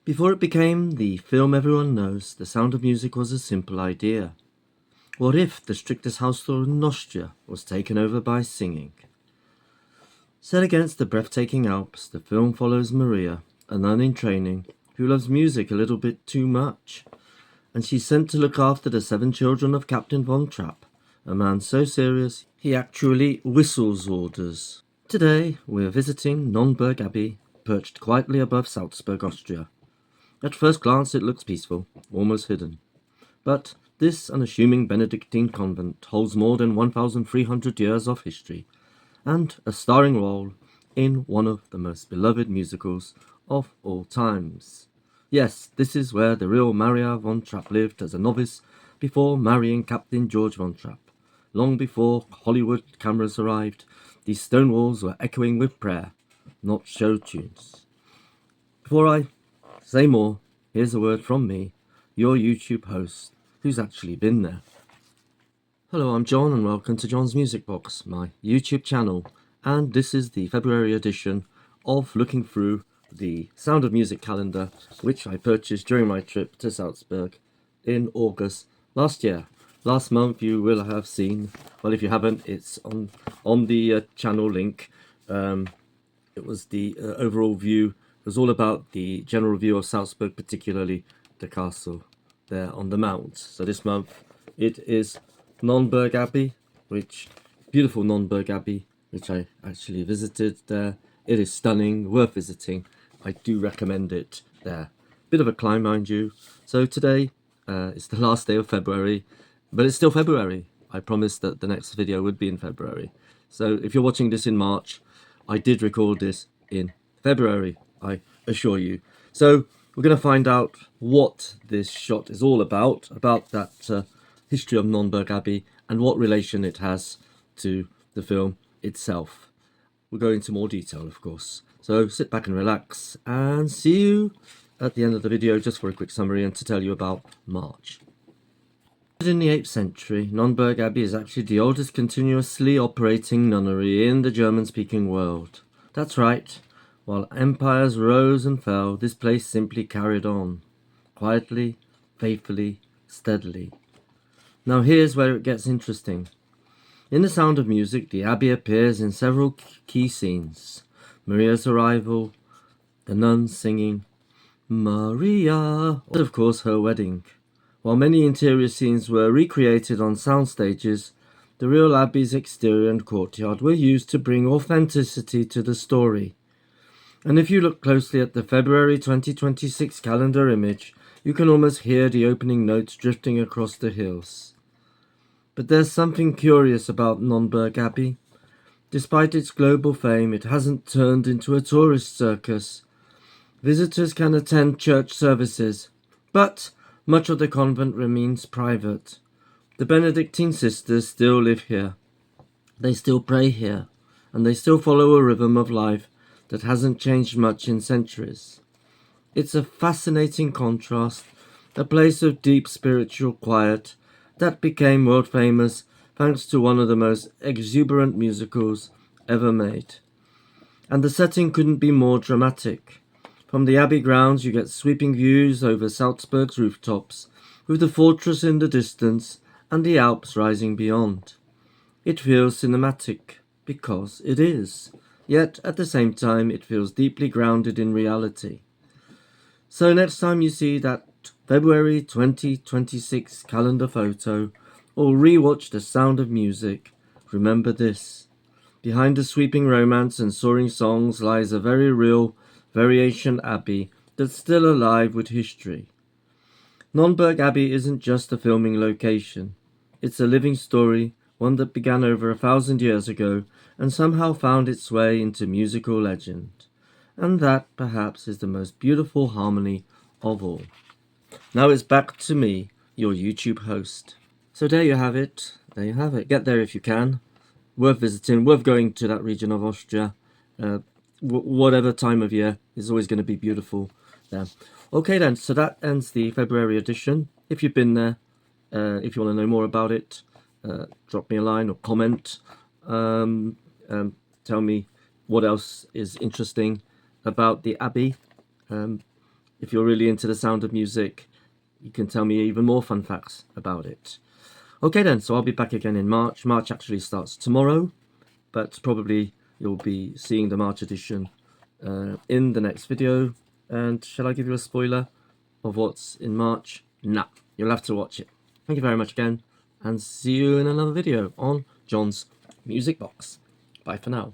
Before it became the film everyone knows, The Sound of Music was a simple idea. What if the strictest house law in Austria was taken over by singing? Set against the breathtaking Alps, the film follows Maria, a nun in training, who loves music a little bit too much, and she's sent to look after the 7 children of Captain von Trapp, a man so serious he actually whistles orders. Today we're visiting Nonnberg Abbey, perched quietly above Salzburg, Austria. At first glance it looks peaceful, almost hidden. But this unassuming Benedictine convent holds more than 1,300 years of history, and a starring role in one of the most beloved musicals of all times. Yes, this is where the real Maria von Trapp lived as a novice before marrying Captain George von Trapp. Long before Hollywood cameras arrived, these stone walls were echoing with prayer, not show tunes. Before I say more, here's a word from me, your YouTube host, who's actually been there. Hello, I'm John and welcome to John's Music Box, my YouTube channel, and this is the February edition of looking through the Sound of Music calendar, which I purchased during my trip to Salzburg in August last year. Last month you will have seen, well if you haven't, it's on the channel link. It was the overall view. It was all about the general view of Salzburg, particularly the castle there on the mount. So this month it is Nonnberg Abbey, beautiful Nonnberg Abbey, which I actually visited there. It is stunning, worth visiting. I do recommend it there. Bit of a climb, mind you. So today is the last day of February, but it's still February. I promised that the next video would be in February. So if you're watching this in March, I did record this in February, I assure you. So we're going to find out what this shot is all about that history of Nonnberg Abbey and what relation it has to the film itself. We'll go into more detail, of course. So sit back and relax and see you at the end of the video just for a quick summary and to tell you about March. In the 8th century, Nonnberg Abbey is actually the oldest continuously operating nunnery in the German-speaking world. That's right. While empires rose and fell, this place simply carried on. Quietly, faithfully, steadily. Now here's where it gets interesting. In The Sound of Music, the Abbey appears in several key scenes. Maria's arrival, the nuns singing Maria, and of course her wedding. While many interior scenes were recreated on sound stages, the real Abbey's exterior and courtyard were used to bring authenticity to the story. And if you look closely at the February 2026 calendar image, you can almost hear the opening notes drifting across the hills. But there's something curious about Nonnberg Abbey. Despite its global fame, it hasn't turned into a tourist circus. Visitors can attend church services, but much of the convent remains private. The Benedictine sisters still live here. They still pray here, and they still follow a rhythm of life that hasn't changed much in centuries. It's a fascinating contrast, a place of deep spiritual quiet that became world famous thanks to one of the most exuberant musicals ever made. And the setting couldn't be more dramatic. From the Abbey grounds you get sweeping views over Salzburg's rooftops, with the fortress in the distance and the Alps rising beyond. It feels cinematic, because it is, yet at the same time it feels deeply grounded in reality. So next time you see that February 2026 calendar photo, or re-watch The Sound of Music, remember this. Behind the sweeping romance and soaring songs lies a very real variation Abbey that's still alive with history. Nonnberg Abbey isn't just a filming location. It's a living story, one that began over 1,000 years ago and somehow found its way into musical legend. And that, perhaps, is the most beautiful harmony of all. Now it's back to me, your YouTube host. So there you have it. There you have it. Get there if you can. Worth visiting, worth going to that region of Austria. Whatever time of year is always going to be beautiful there. Okay then, so that ends the February edition. If you've been there, if you want to know more about it, drop me a line or comment. Tell me what else is interesting about the Abbey. if you're really into the sound of music, you can tell me even more fun facts about it. Okay then, so I'll be back again in March. March actually starts tomorrow, but probably you'll be seeing the March edition in the next video. And shall I give you a spoiler of what's in March? Nah, you'll have to watch it. Thank you very much again, and see you in another video on John's Music Box. Bye for now.